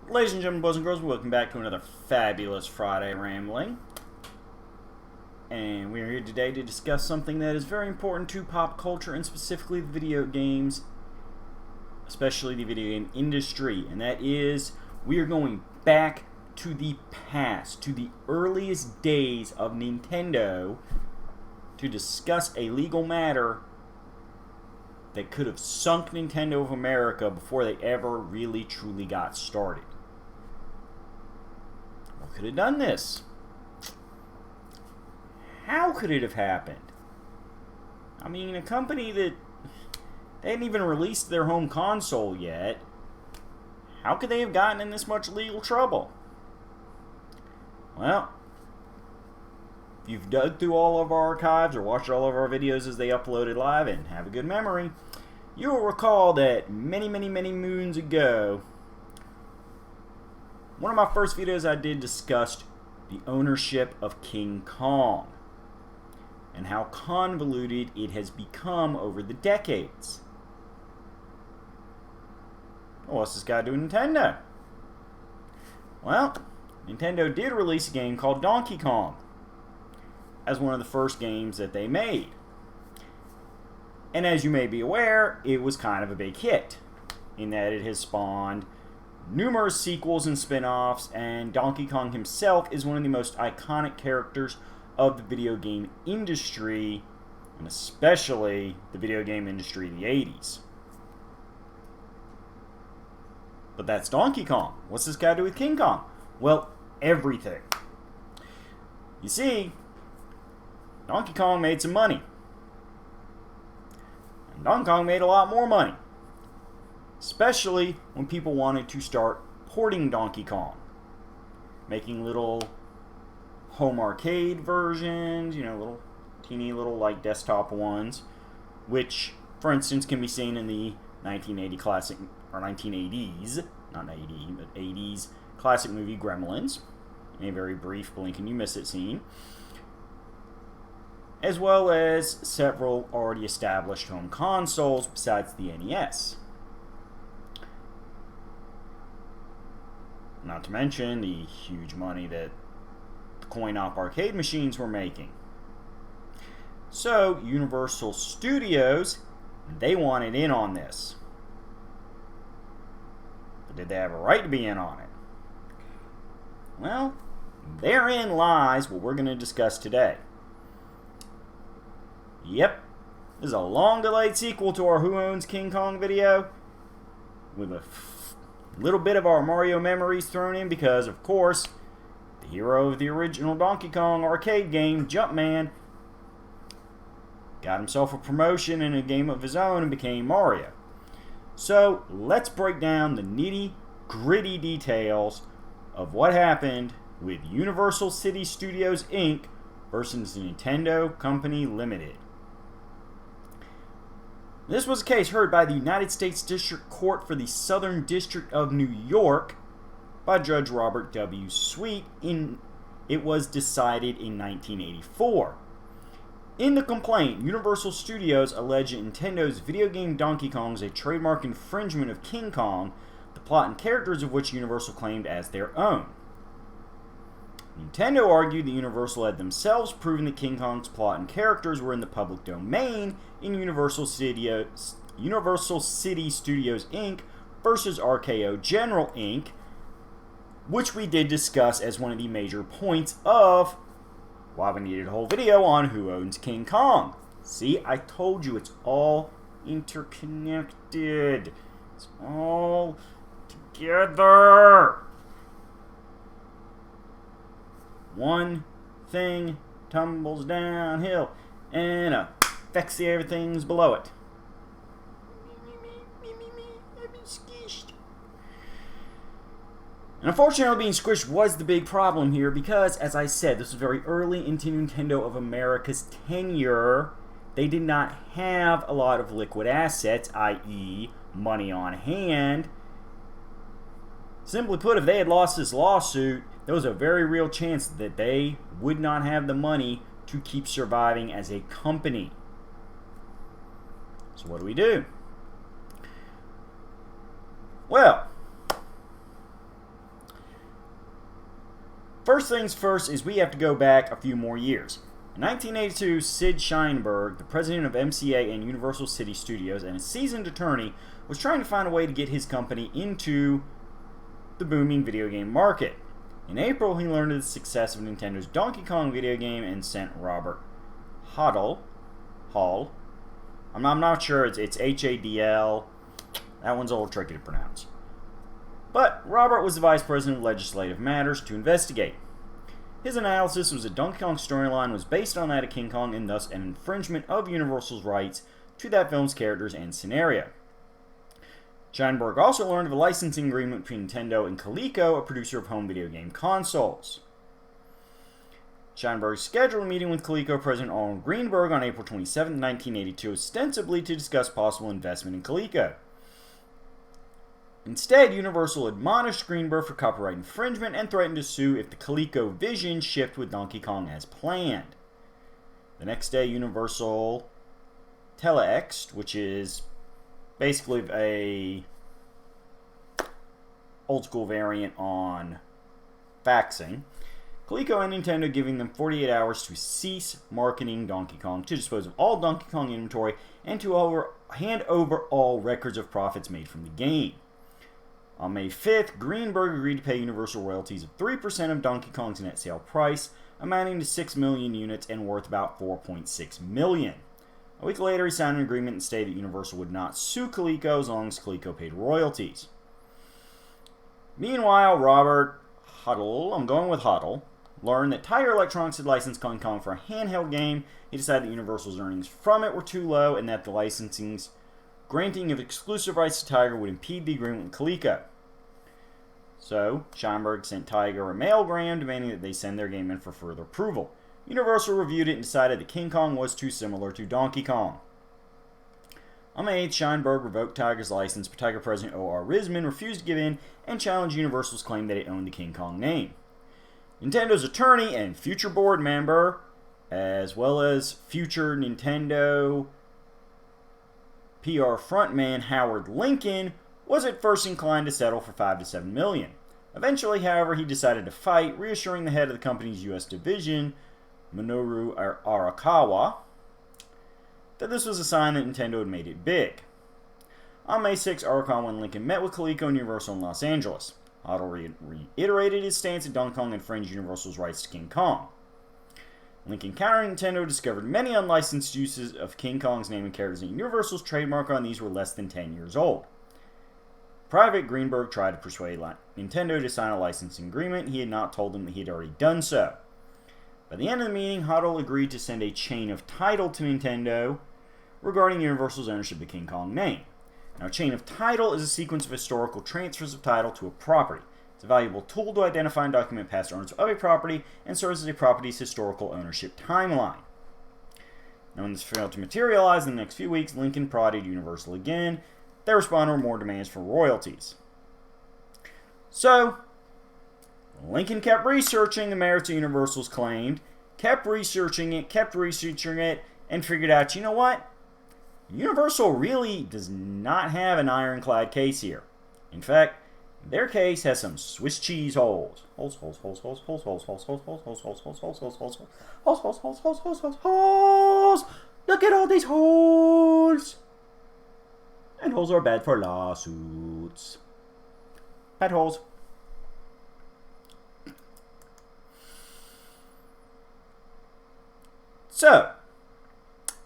Ladies and gentlemen, boys and girls, welcome back to another fabulous Friday Rambling. And we are here today to discuss something that is very important to pop culture and specifically the video games, especially the video game industry. And that is, we are going back to the past, to the earliest days of Nintendo, to discuss a legal matter that could have sunk Nintendo of America before they ever really truly got started. What could have done this? How could it have happened? I mean, a company that they hadn't even released their home console yet, how could they have gotten in this much legal trouble? Well, if you've dug through all of our archives or watched all of our videos as they uploaded live and have a good memory, you will recall that many moons ago, one of my first videos I did discussed the ownership of King Kong and how convoluted it has become over the decades. What's this got to do with Nintendo? Well, Nintendo did release a game called Donkey Kong as one of the first games that they made. And as you may be aware, it was kind of a big hit in that it has spawned numerous sequels and spin-offs, and Donkey Kong himself is one of the most iconic characters of the video game industry, and especially the video game industry in the 80s. But that's Donkey Kong. What's this got to do with King Kong? Well, everything. You see, Donkey Kong made some money. And Donkey Kong made a lot more money. Especially when people wanted to start porting Donkey Kong. Making little home arcade versions, little teeny little like desktop ones, which, for instance, can be seen in the 1980 classic, or 1980s, not 80, but 80s classic movie Gremlins, in a very brief blink and you miss it scene, as well as several already established home consoles besides the NES. Not to mention the huge money that the coin-op arcade machines were making. So, Universal Studios, they wanted in on this. But did they have a right to be in on it? Well, therein lies what we're going to discuss today. Yep, this is a long-delayed sequel to our Who Owns King Kong video, with a little bit of our Mario memories thrown in because, of course, the hero of the original Donkey Kong arcade game, Jumpman, got himself a promotion in a game of his own and became Mario. So, let's break down the nitty-gritty details of what happened with Universal City Studios Inc. versus Nintendo Company Limited. This was a case heard by the United States District Court for the Southern District of New York by Judge Robert W. Sweet. It was decided in 1984. In the complaint, Universal Studios alleged Nintendo's video game Donkey Kong is a trademark infringement of King Kong, the plot and characters of which Universal claimed as their own. Nintendo argued that Universal had themselves proven that King Kong's plot and characters were in the public domain in Universal City Studios Inc. versus RKO General Inc., which we did discuss as one of the major points of why we needed a whole video on Who Owns King Kong. See, I told you it's all interconnected. It's all together. One thing tumbles downhill and affects everything's below it. And unfortunately, being squished was the big problem here because, as I said, this was very early into Nintendo of America's tenure. They did not have a lot of liquid assets, i.e. money on hand. Simply put, if they had lost this lawsuit, there was a very real chance that they would not have the money to keep surviving as a company. So what do? Well, First things first is we have to go back a few more years. In 1982, Sid Sheinberg, the president of MCA and Universal City Studios and a seasoned attorney, was trying to find a way to get his company into the booming video game market. In April, he learned of the success of Nintendo's Donkey Kong video game and sent Robert Hall. I'm not sure, it's H-A-D-L. That one's a little tricky to pronounce. But Robert was the vice president of legislative matters to investigate. His analysis was that Donkey Kong's storyline was based on that of King Kong and thus an infringement of Universal's rights to that film's characters and scenario. Sheinberg also learned of a licensing agreement between Nintendo and Coleco, a producer of home video game consoles. Sheinberg scheduled a meeting with Coleco President Arnold Greenberg on April 27, 1982, ostensibly to discuss possible investment in Coleco. Instead, Universal admonished Greenberg for copyright infringement and threatened to sue if the ColecoVision shipped with Donkey Kong as planned. The next day, Universal telexed, which is basically a old-school variant on faxing, Coleco and Nintendo, giving them 48 hours to cease marketing Donkey Kong, to dispose of all Donkey Kong inventory, and to hand over all records of profits made from the game. On May 5th, Greenberg agreed to pay Universal royalties of 3% of Donkey Kong's net sale price, amounting to 6 million units and worth about $4.6 million. A week later, he signed an agreement and stated that Universal would not sue Coleco as long as Coleco paid royalties. Meanwhile, Robert Huddle, learned that Tiger Electronics had licensed Donkey Kong for a handheld game. He decided that Universal's earnings from it were too low and that the licensing's granting of exclusive rights to Tiger would impede the agreement with Coleco. So, Sheinberg sent Tiger a mailgram demanding that they send their game in for further approval. Universal reviewed it and decided that King Kong was too similar to Donkey Kong. On May 8th, Sheinberg revoked Tiger's license, but Tiger president O.R. Risman refused to give in and challenged Universal's claim that it owned the King Kong name. Nintendo's attorney and future board member, as well as future Nintendo PR frontman Howard Lincoln, was at first inclined to settle for $5 to $7 million. Eventually, however, he decided to fight, reassuring the head of the company's U.S. division, Minoru Arakawa, that this was a sign that Nintendo had made it big. On May 6, Arakawa and Lincoln met with Coleco and Universal in Los Angeles. Otto reiterated his stance that Donkey Kong infringed Universal's rights to King Kong. Lincoln countered Nintendo discovered many unlicensed uses of King Kong's name and characters, and Universal's trademark on these were less than 10 years old. Private, Greenberg tried to persuade Nintendo to sign a licensing agreement. He had not told them that he had already done so. By the end of the meeting, Huddle agreed to send a chain of title to Nintendo regarding Universal's ownership of the King Kong name. Now, a chain of title is a sequence of historical transfers of title to a property. It's a valuable tool to identify and document past owners of a property and serves as a property's historical ownership timeline. Now, when this failed to materialize in the next few weeks, Lincoln prodded Universal again. They responded with more demands for royalties. So, Lincoln kept researching the merits of Universal's claim, kept researching it, and figured out, you know what? Universal really does not have an ironclad case here. In fact, their case has some Swiss cheese holes. Holes. Look at all these holes. And holes are bad for lawsuits. Bad holes. So,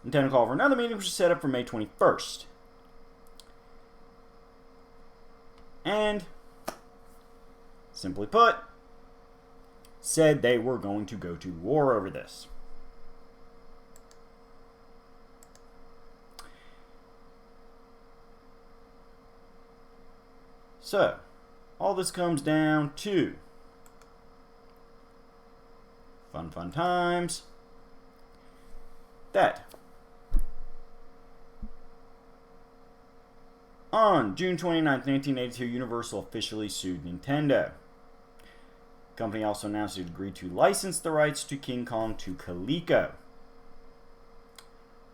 Nintendo called for another meeting, which was set up for May 21st. And, simply put, said they were going to go to war over this. So, all this comes down to fun times. That on June 29, 1982, Universal officially sued Nintendo. The company also announced it agreed to license the rights to King Kong to Coleco.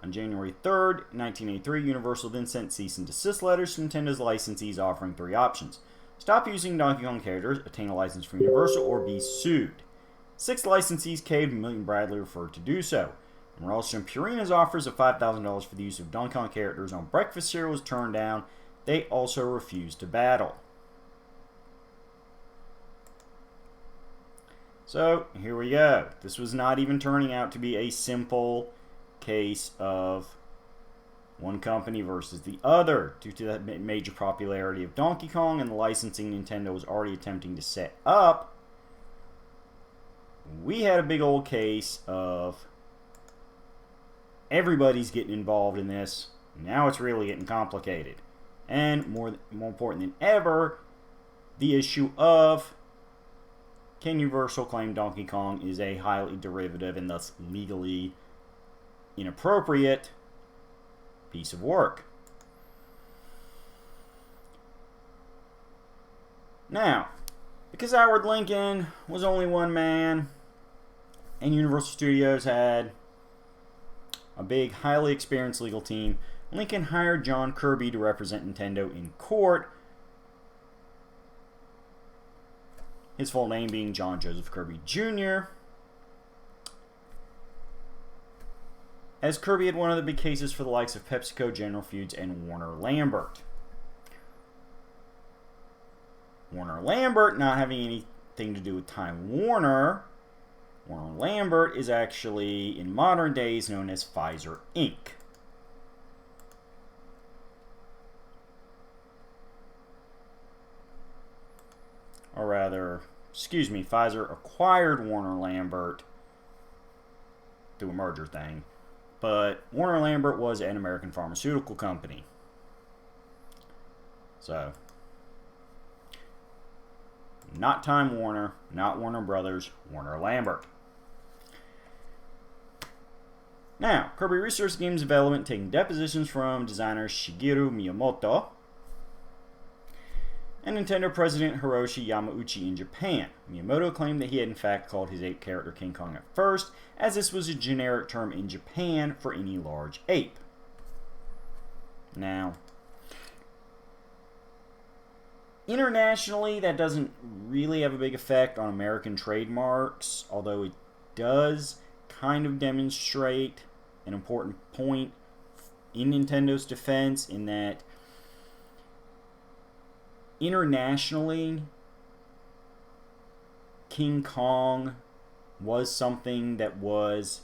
On January 3rd, 1983, Universal then sent cease and desist letters to Nintendo's licensees offering three options: stop using Donkey Kong characters, obtain a license from Universal, or be sued. 6 licensees caved, and Milton Bradley referred to do so. And Ralston and Purina's offers of $5,000 for the use of Donkey Kong characters on breakfast cereal was turned down. They also refused to battle. So, here we go. This was not even turning out to be a simple case of one company versus the other, due to the major popularity of Donkey Kong and the licensing Nintendo was already attempting to set up. We had a big old case of everybody's getting involved in this. Now it's really getting complicated. And more important than ever, the issue of, can Universal claim Donkey Kong is a highly derivative and thus legally inappropriate piece of work? Now, because Howard Lincoln was only one man, and Universal Studios had a big, highly experienced legal team, Lincoln hired John Kirby to represent Nintendo in court. His full name being John Joseph Kirby Jr. As Kirby had one of the big cases for the likes of PepsiCo, General Foods, and Warner Lambert. Warner Lambert not having anything to do with Time Warner. Warner Lambert is actually, in modern days, known as Pfizer Inc. Or rather, excuse me, Pfizer acquired Warner Lambert through a merger thing. But Warner Lambert was an American pharmaceutical company. So, not Time Warner, not Warner Brothers, Warner Lambert. Now, Kirby researched games development, taking depositions from designer Shigeru Miyamoto and Nintendo president Hiroshi Yamauchi in Japan. Miyamoto claimed that he had in fact called his ape character King Kong at first, as this was a generic term in Japan for any large ape. Now, internationally, that doesn't really have a big effect on American trademarks, although it does kind of demonstrate an important point in Nintendo's defense, in that internationally, King Kong was something that was,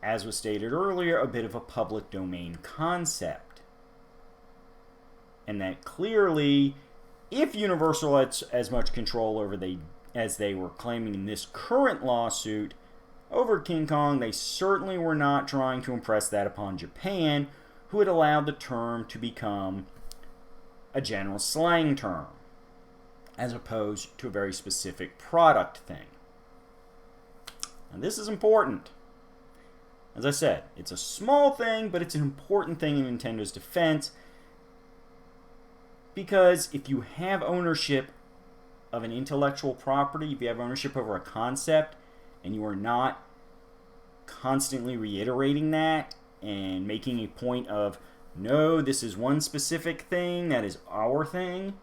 as was stated earlier, a bit of a public domain concept. And that clearly, if Universal had as much control over as they were claiming in this current lawsuit over King Kong, they certainly were not trying to impress that upon Japan, who had allowed the term to become a general slang term, as opposed to a very specific product thing. And this is important. As I said, it's a small thing, but it's an important thing in Nintendo's defense, because if you have ownership of an intellectual property, if you have ownership over a concept, and you are not constantly reiterating that and making a point of, no, this is one specific thing, that is our thing.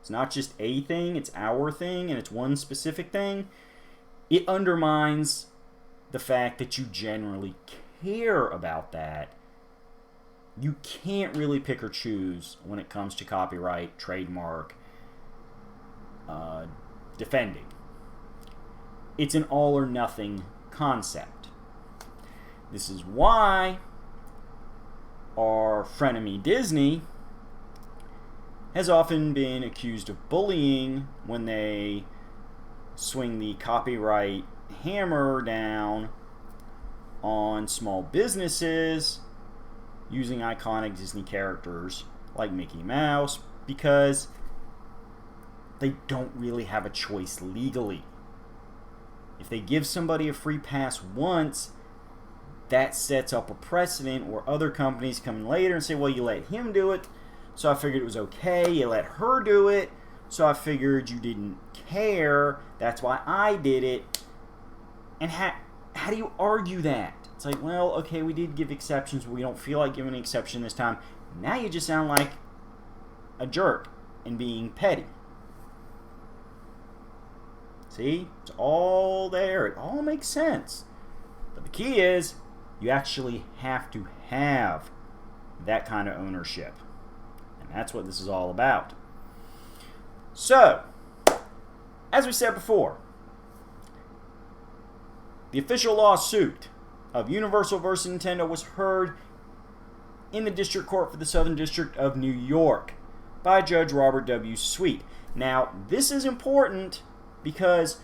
It's not just a thing, it's our thing, and it's one specific thing. It undermines the fact that you generally care about that. You can't really pick or choose when it comes to copyright, trademark, defending. It's an all or nothing concept. This is why our frenemy Disney has often been accused of bullying when they swing the copyright hammer down on small businesses using iconic Disney characters like Mickey Mouse, because they don't really have a choice legally. If they give somebody a free pass once, that sets up a precedent where other companies come in later and say, well, you let him do it, so I figured it was okay. You let her do it, so I figured you didn't care. That's why I did it. And how do you argue that? It's like, well, okay, we did give exceptions, but we don't feel like giving an exception this time. Now you just sound like a jerk and being petty. See? It's all there. It all makes sense. But the key is you actually have to have that kind of ownership. And that's what this is all about. So, as we said before, the official lawsuit of Universal vs. Nintendo was heard in the District Court for the Southern District of New York by Judge Robert W. Sweet. Now, this is important because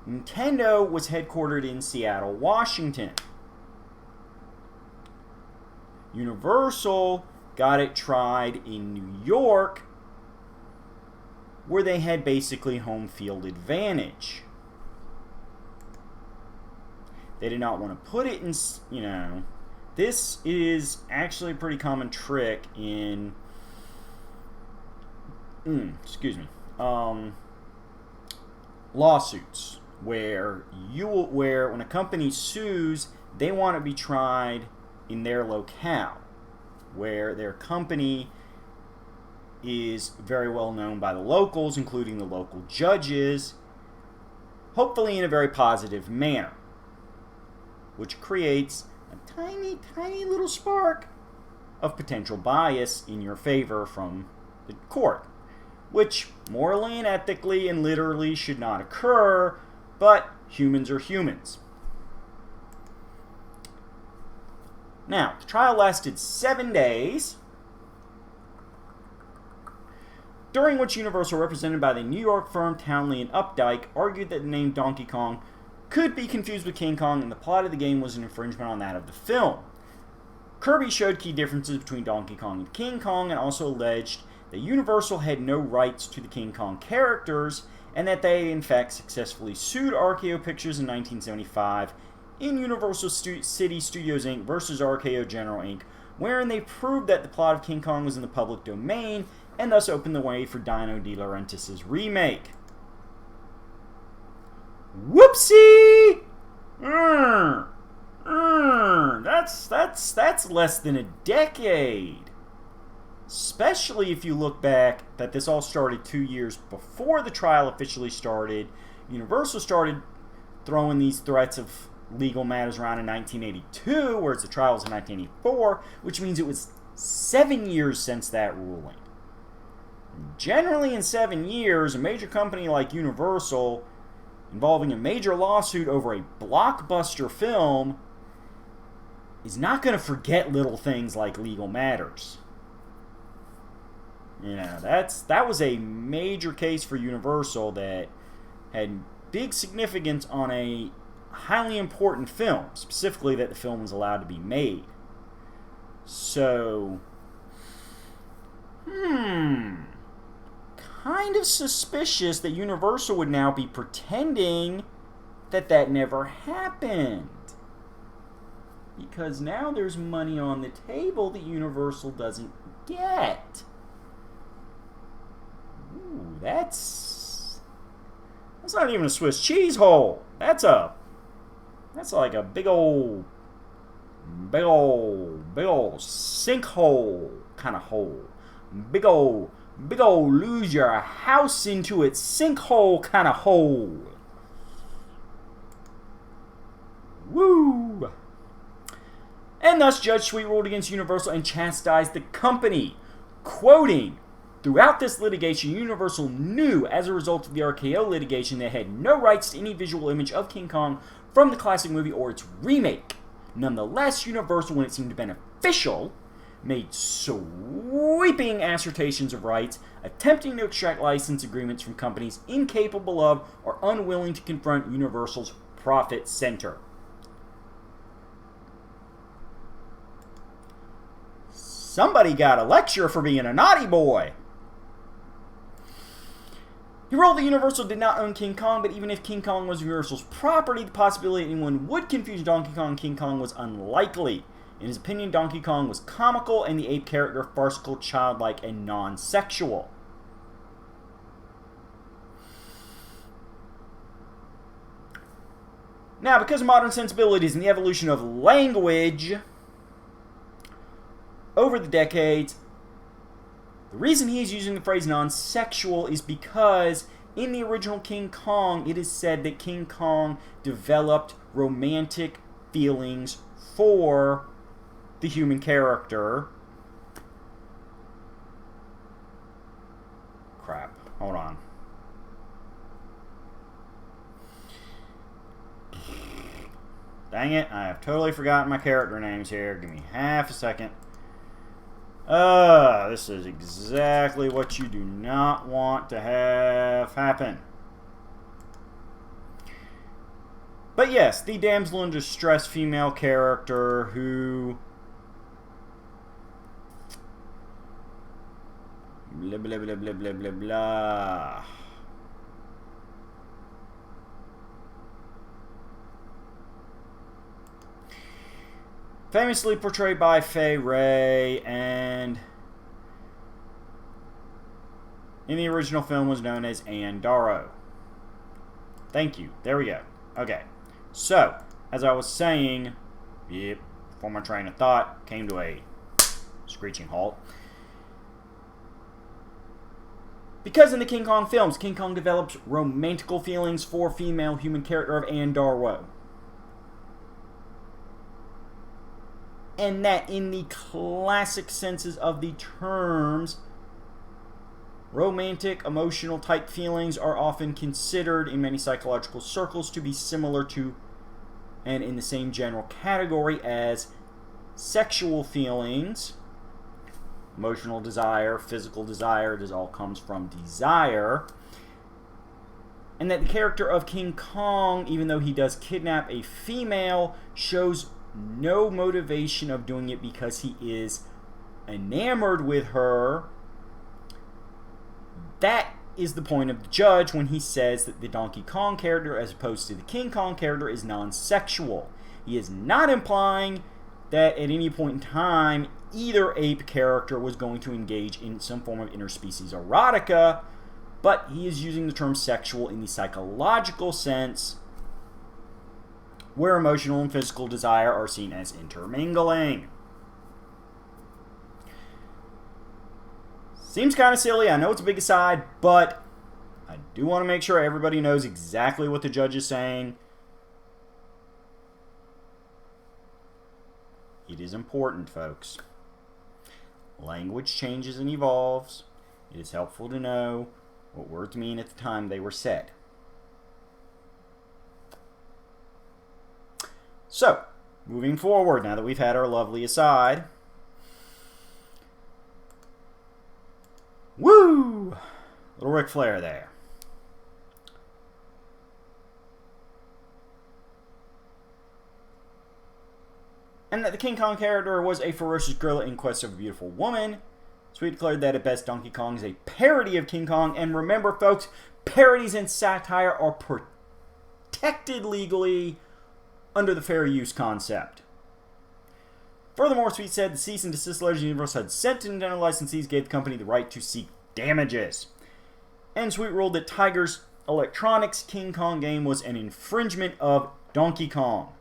Nintendo was headquartered in Seattle, Washington. Universal got it tried in New York, where they had basically home field advantage. They did not want to put it in, this is actually a pretty common trick in, lawsuits, where when a company sues, they want to be tried in their locale, where their company is very well known by the locals, including the local judges, hopefully in a very positive manner, which creates a tiny, tiny little spark of potential bias in your favor from the court, which morally and ethically and literally should not occur, but humans are humans. Now, the trial lasted 7 days, during which Universal, represented by the New York firm Townley and Updike, argued that the name Donkey Kong could be confused with King Kong and the plot of the game was an infringement on that of the film. Kirby showed key differences between Donkey Kong and King Kong and also alleged that Universal had no rights to the King Kong characters and that they in fact successfully sued RKO Pictures in 1975 in Universal City Studios Inc. versus RKO General Inc., wherein they proved that the plot of King Kong was in the public domain and thus opened the way for Dino De Laurentiis' remake. Whoopsie! That's less than a decade. Especially if you look back that this all started 2 years before the trial officially started. Universal started throwing these threats of legal matters around in 1982, whereas the trial was in 1984, which means it was 7 years since that ruling. Generally, in 7 years, a major company like Universal, involving a major lawsuit over a blockbuster film, is not going to forget little things like legal matters. That was a major case for Universal that had big significance on a highly important film, specifically that the film was allowed to be made. So, kind of suspicious that Universal would now be pretending that that never happened. Because now there's money on the table that Universal doesn't get. Ooh, that's not even a Swiss cheese hole. That's like a big old sinkhole kind of hole. Big old lose your house into its sinkhole kind of hole. Woo! And thus Judge Sweet ruled against Universal and chastised the company, quoting, "Throughout this litigation, Universal knew as a result of the RKO litigation they had no rights to any visual image of King Kong from the classic movie or its remake. Nonetheless, Universal, when it seemed beneficial, made sweeping assertions of rights, attempting to extract license agreements from companies incapable of or unwilling to confront Universal's profit center." Somebody got a lecture for being a naughty boy. He ruled that Universal did not own King Kong, but even if King Kong was Universal's property, the possibility that anyone would confuse Donkey Kong and King Kong was unlikely. In his opinion, Donkey Kong was comical and the ape character farcical, childlike, and non-sexual. Now, because of modern sensibilities and the evolution of language over the decades, the reason he is using the phrase non-sexual is because In the original King Kong, it is said that King Kong developed romantic feelings for the human character. Crap. Hold on. Dang it, I have totally forgotten my character names here. Give me half a second. This is exactly what you do not want to have happen. But yes, the damsel in distress female character who... blah, blah, blah, blah, blah, blah, blah. Famously portrayed by Fay Wray, and in the original film was known as Ann Darrow. Thank you. There we go. Okay. So, as I was saying, before my train of thought came to a screeching halt. Because in the King Kong films, King Kong develops romantical feelings for female human character of Ann Darrow. And that in the classic senses of the terms, romantic, emotional type feelings are often considered in many psychological circles to be similar to and in the same general category as sexual feelings. Emotional desire, physical desire, this all comes from desire. And that the character of King Kong, even though he does kidnap a female, shows no motivation of doing it because he is enamored with her. That is the point of the judge when he says that the Donkey Kong character, as opposed to the King Kong character, is non-sexual. He is not implying that at any point in time either ape character was going to engage in some form of interspecies erotica, but he is using the term sexual in the psychological sense, where emotional and physical desire are seen as intermingling. Seems kind of silly. I know it's a big aside, but I do want to make sure everybody knows exactly what the judge is saying. It is important, folks. Language changes and evolves. It is helpful to know what words mean at the time they were said. So, moving forward, now that we've had our lovely aside. Woo! Little Ric Flair there. And that the King Kong character was a ferocious gorilla in quest of a beautiful woman. So we declared that at best Donkey Kong is a parody of King Kong. And remember, folks, parodies and satire are protected legally under the fair use concept. Furthermore, Sweet said the cease and desist letters Universal had sent to Nintendo licensees gave the company the right to seek damages. And Sweet ruled that Tiger's Electronics King Kong game was an infringement of Donkey Kong.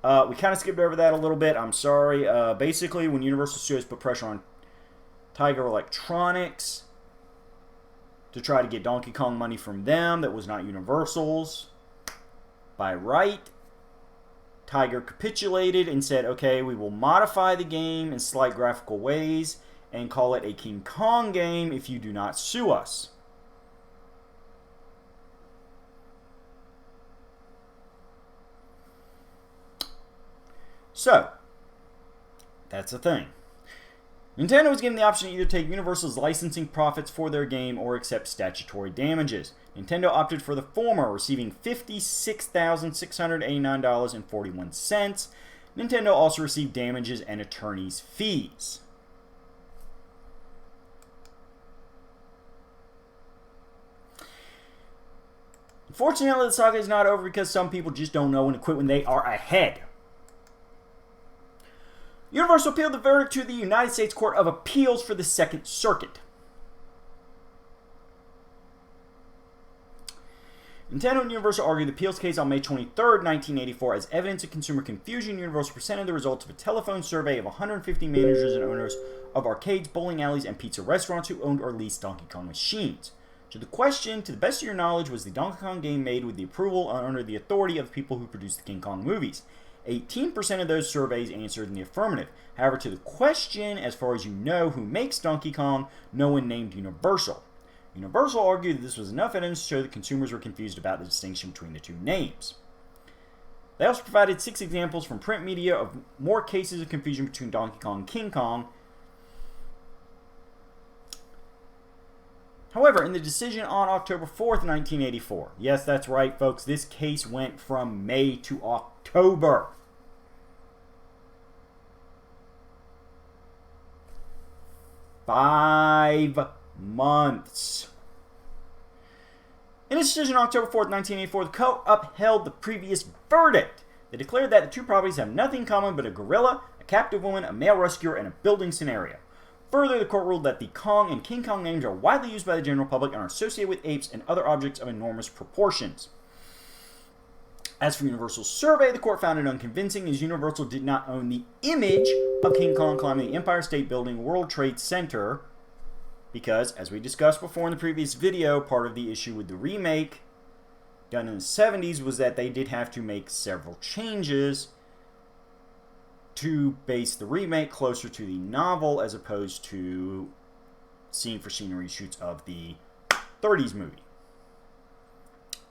We kind of skipped over that a little bit. I'm sorry. Basically, when Universal Studios put pressure on Tiger Electronics to try to get Donkey Kong money from them that was not Universal's by right, Tiger capitulated and said, okay, we will modify the game in slight graphical ways and call it a King Kong game if you do not sue us. So, that's the thing. Nintendo was given the option to either take Universal's licensing profits for their game or accept statutory damages. Nintendo opted for the former, receiving $56,689.41. Nintendo also received damages and attorney's fees. Unfortunately, the saga is not over because some people just don't know when to quit when they are ahead. Universal appealed the verdict to the United States Court of Appeals for the Second Circuit. Nintendo and Universal argued the appeals case on May 23, 1984. As evidence of consumer confusion, Universal presented the results of a telephone survey of 150 managers and owners of arcades, bowling alleys, and pizza restaurants who owned or leased Donkey Kong machines. So the question, to the best of your knowledge, was the Donkey Kong game made with the approval and under the authority of the people who produced the King Kong movies? 18% of those surveys answered in the affirmative. However, to the question, as far as you know, who makes Donkey Kong, no one named Universal. Universal argued that this was enough evidence to show that consumers were confused about the distinction between the two names. They also provided 6 examples from print media of more cases of confusion between Donkey Kong and King Kong. However, in the decision on October 4th, 1984, yes, that's right, folks, this case went from May to October. Five months. In its decision on October 4th, 1984, the court upheld the previous verdict. They declared that the two properties have nothing in common but a gorilla, a captive woman, a male rescuer, and a building scenario. Further, the court ruled that the Kong and King Kong names are widely used by the general public and are associated with apes and other objects of enormous proportions. As for Universal's survey, the court found it unconvincing as Universal did not own the image of King Kong climbing the Empire State Building, World Trade Center, because, as we discussed before in the previous video, part of the issue with the remake done in the 70s was that they did have to make several changes to base the remake closer to the novel as opposed to scene-for-scene reshoots of the 30s movie.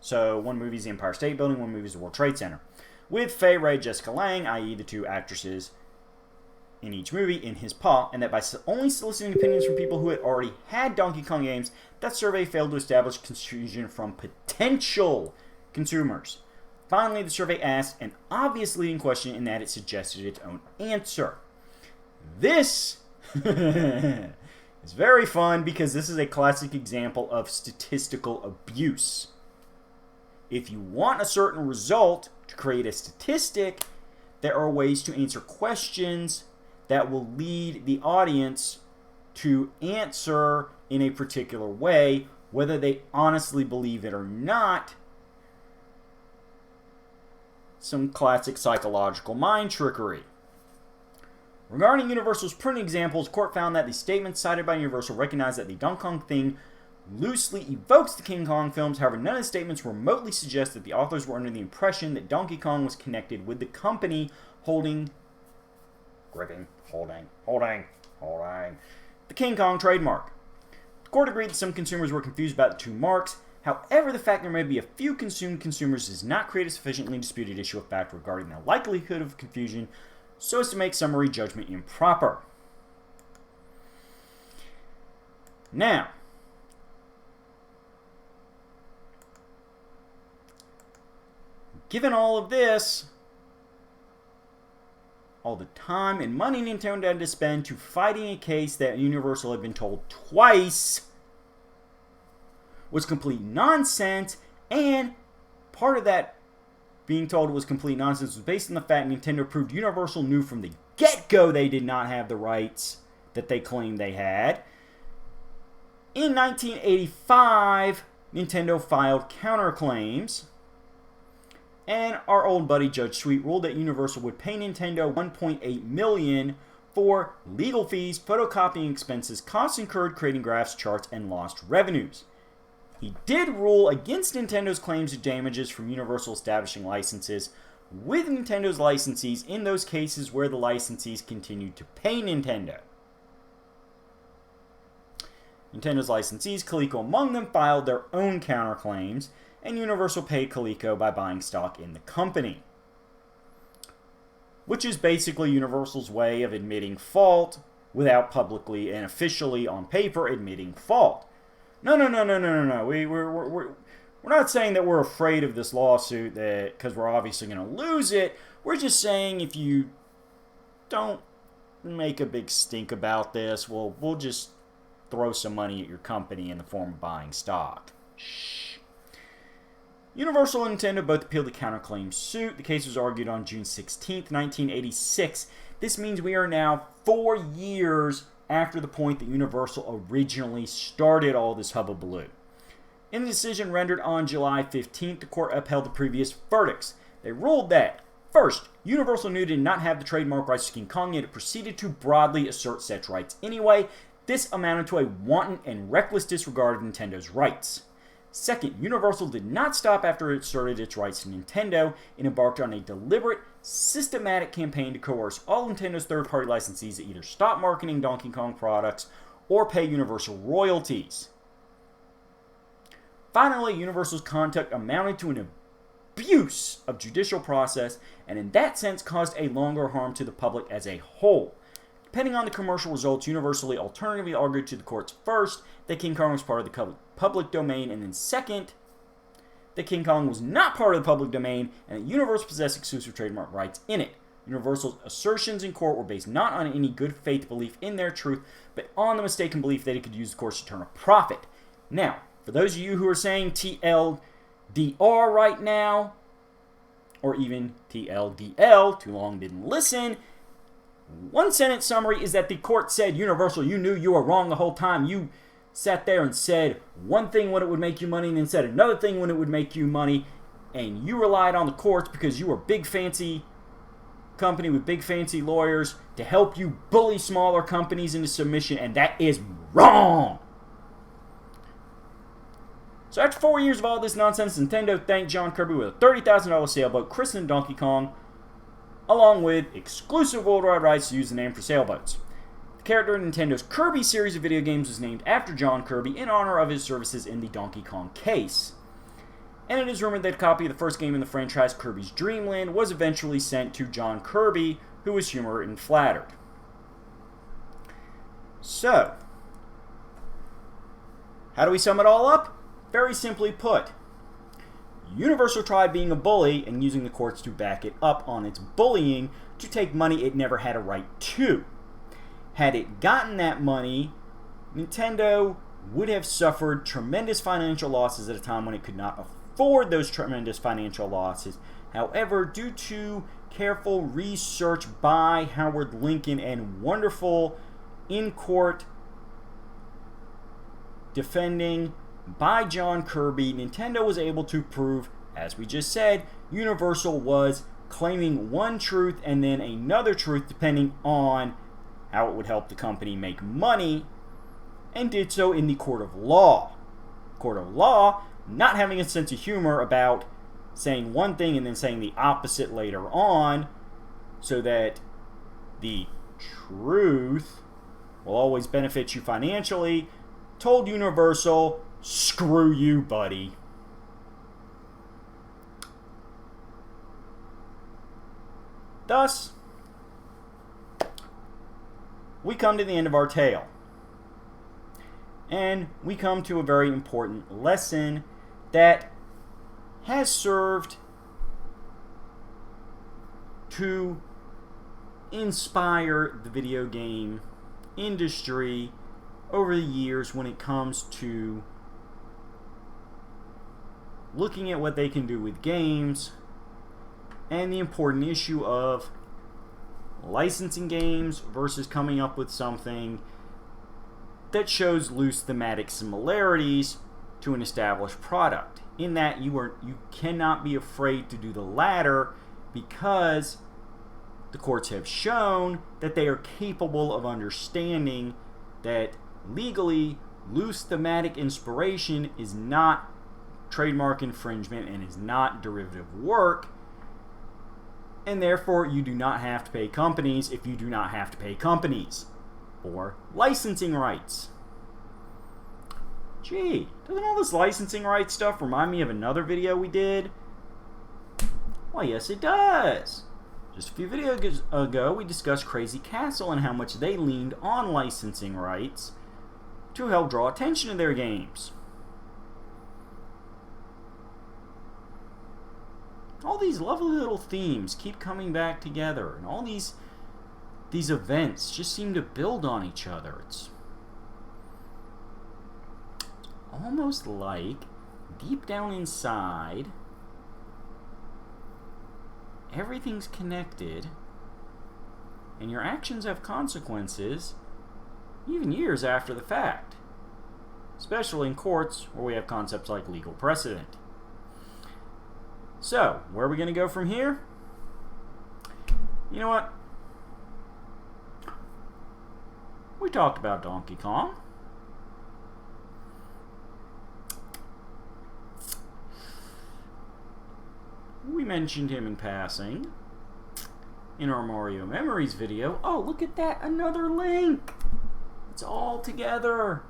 So one movie is the Empire State Building, one movie is the World Trade Center. With Fay Wray, Jessica Lange, i.e. the two actresses in each movie, in his paw, and that by only soliciting opinions from people who had already had Donkey Kong games, that survey failed to establish confusion from potential consumers. Finally, the survey asked an obvious leading question in that it suggested its own answer. This is very fun because this is a classic example of statistical abuse. If you want a certain result to create a statistic, there are ways to answer questions that will lead the audience to answer in a particular way, whether they honestly believe it or not. Some classic psychological mind trickery. Regarding Universal's print examples, the court found that the statements cited by Universal recognized that the Donkey Kong thing loosely evokes the King Kong films. However, none of the statements remotely suggest that the authors were under the impression that Donkey Kong was connected with the company holding the King Kong trademark. The court agreed that some consumers were confused about the two marks. However, the fact there may be a few consumed consumers does not create a sufficiently disputed issue of fact regarding the likelihood of confusion so as to make summary judgment improper. Now, given all of this, all the time and money Nintendo had to spend to fighting a case that Universal had been told twice was complete nonsense, and part of that being told it was complete nonsense was based on the fact Nintendo proved Universal knew from the get-go they did not have the rights that they claimed they had. In 1985, Nintendo filed counterclaims, and our old buddy Judge Sweet ruled that Universal would pay Nintendo $1.8 million for legal fees, photocopying expenses, costs incurred creating graphs, charts, and lost revenues. He did rule against Nintendo's claims of damages from Universal establishing licenses with Nintendo's licensees in those cases where the licensees continued to pay Nintendo. Nintendo's licensees, Coleco among them, filed their own counterclaims, and Universal paid Coleco by buying stock in the company, which is basically Universal's way of admitting fault without publicly and officially on paper admitting fault. No. We're not saying that we're afraid of this lawsuit that because we're obviously going to lose it. We're just saying if you don't make a big stink about this, we'll just throw some money at your company in the form of buying stock. Shh. Universal and Nintendo both appealed the counterclaim suit. The case was argued on June 16th, 1986. This means we are now 4 years after the point that Universal originally started all this hubbubaloo. In the decision rendered on July 15th, the court upheld the previous verdicts. They ruled that, first, Universal knew it did not have the trademark rights to King Kong, yet it proceeded to broadly assert such rights anyway, This amounted to a wanton and reckless disregard of Nintendo's rights. Second, Universal did not stop after it asserted its rights to Nintendo and embarked on a deliberate, systematic campaign to coerce all Nintendo's third-party licensees to either stop marketing Donkey Kong products or pay Universal royalties. Finally, Universal's conduct amounted to an abuse of judicial process and in that sense caused a longer harm to the public as a whole. Depending on the commercial results, Universal alternatively argued to the courts first that King Kong was part of the public domain, and then second, that King Kong was not part of the public domain and that Universal possessed exclusive trademark rights in it. Universal's assertions in court were based not on any good faith belief in their truth, but on the mistaken belief that it could use the courts to turn a profit. Now, for those of you who are saying TLDR right now, or even TLDL, too long didn't listen, one sentence summary is that the court said, Universal, you knew you were wrong the whole time. You sat there and said one thing when it would make you money and then said another thing when it would make you money, and you relied on the courts because you were a big fancy company with big fancy lawyers to help you bully smaller companies into submission, and that is wrong. So after 4 years of all this nonsense, Nintendo thanked John Kirby with a $30,000 sailboat christened Donkey Kong, along with exclusive worldwide rights to use the name for sailboats. The character in Nintendo's Kirby series of video games was named after John Kirby in honor of his services in the Donkey Kong case. And it is rumored that a copy of the first game in the franchise, Kirby's Dream Land, was eventually sent to John Kirby, who was humored and flattered. So, how do we sum it all up? Very simply put, Universal tried being a bully and using the courts to back it up on its bullying to take money it never had a right to. Had it gotten that money, Nintendo would have suffered tremendous financial losses at a time when it could not afford those tremendous financial losses. However, due to careful research by Howard Lincoln and wonderful in-court defending by John Kirby, Nintendo was able to prove, as we just said, Universal was claiming one truth and then another truth depending on how it would help the company make money, and did so in the court of law. Court of law not having a sense of humor about saying one thing and then saying the opposite later on, so that the truth will always benefit you financially, told Universal, screw you, buddy. Thus, we come to the end of our tale. And we come to a very important lesson that has served to inspire the video game industry over the years when it comes to looking at what they can do with games and the important issue of licensing games versus coming up with something that shows loose thematic similarities to an established product. In that you cannot be afraid to do the latter because the courts have shown that they are capable of understanding that legally loose thematic inspiration is not trademark infringement and is not derivative work, and therefore you do not have to pay companies if you do not have to pay companies for licensing rights. Gee, doesn't all this licensing rights stuff remind me of another video we did? Well, yes it does. Just a few videos ago we discussed Crazy Castle and how much they leaned on licensing rights to help draw attention to their games. All these lovely little themes keep coming back together, and all these events just seem to build on each other. It's almost like deep down inside everything's connected and your actions have consequences even years after the fact, especially in courts where we have concepts like legal precedent. So, where are we going to go from here? You know what? We talked about Donkey Kong. We mentioned him in passing in our Mario Memories video. Oh, look at that, another link. It's all together.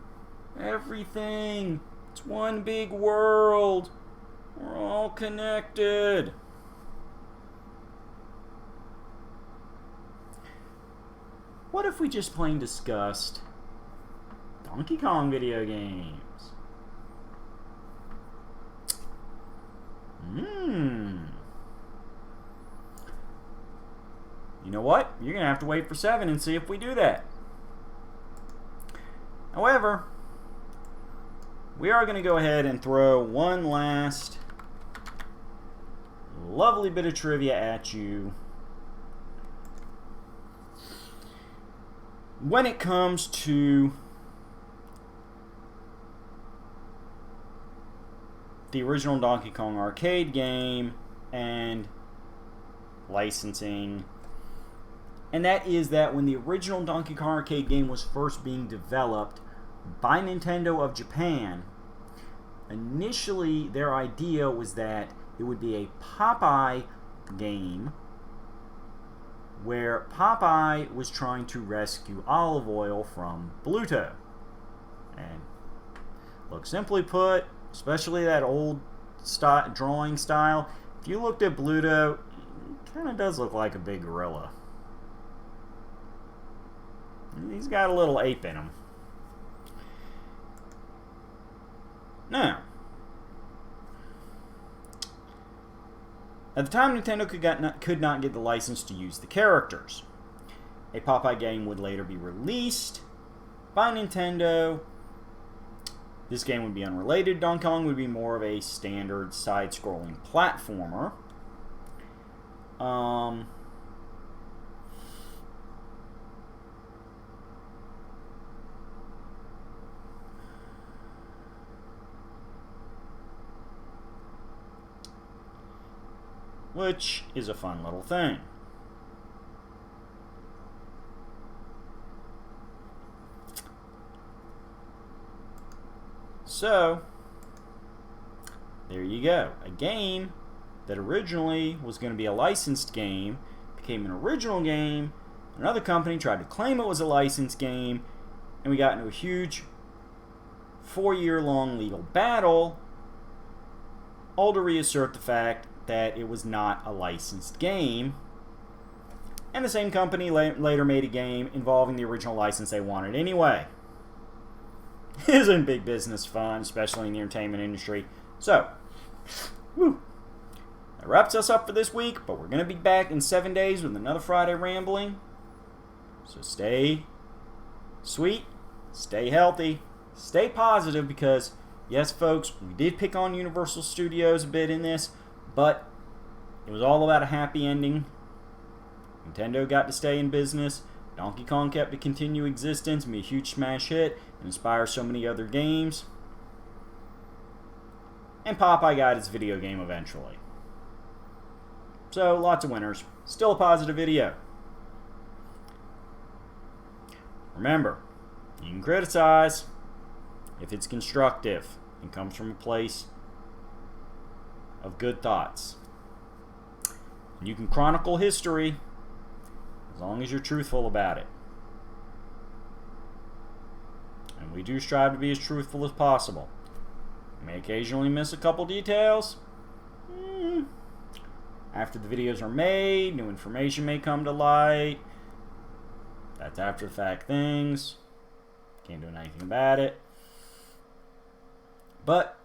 Everything. It's one big world. We're all connected. What if we just plain discussed Donkey Kong video games? You know what? You're going to have to wait for 7 and see if we do that. However, we are going to go ahead and throw one last lovely bit of trivia at you. When it comes to the original Donkey Kong arcade game and licensing, and that is that when the original Donkey Kong arcade game was first being developed by Nintendo of Japan, initially their idea was that it would be a Popeye game where Popeye was trying to rescue Olive Oyl from Bluto. And look, simply put, especially that old drawing style, if you looked at Bluto, it kind of does look like a big gorilla. He's got a little ape in him. Now, at the time, Nintendo could not get the license to use the characters. A Popeye game would later be released by Nintendo. This game would be unrelated. Donkey Kong would be more of a standard side-scrolling platformer. Which is a fun little thing. So, there you go. A game that originally was going to be a licensed game became an original game. Another company tried to claim it was a licensed game, and we got into a huge 4-year-long legal battle, all to reassert the fact that it was not a licensed game. And the same company later made a game involving the original license they wanted anyway. Isn't big business fun, especially in the entertainment industry? So, that wraps us up for this week, but we're going to be back in 7 days with another Friday Rambling. So stay sweet, stay healthy, stay positive, because, yes, folks, we did pick on Universal Studios a bit in this, but it was all about a happy ending. Nintendo got to stay in business. Donkey Kong kept to continue existence and be a huge smash hit and inspire so many other games. And Popeye got its video game eventually. So, lots of winners. Still a positive video. Remember, you can criticize if it's constructive and comes from a place of good thoughts. And you can chronicle history as long as you're truthful about it. And we do strive to be as truthful as possible. We may occasionally miss a couple details. After the videos are made, new information may come to light. That's after the fact things. Can't do anything about it. But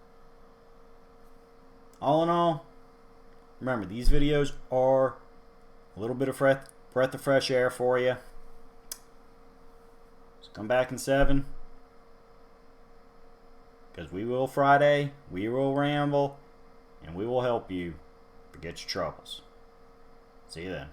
all in all, remember, these videos are a little bit of breath of fresh air for you. So come back in 7. Because we will Friday, we will ramble, and we will help you forget your troubles. See you then.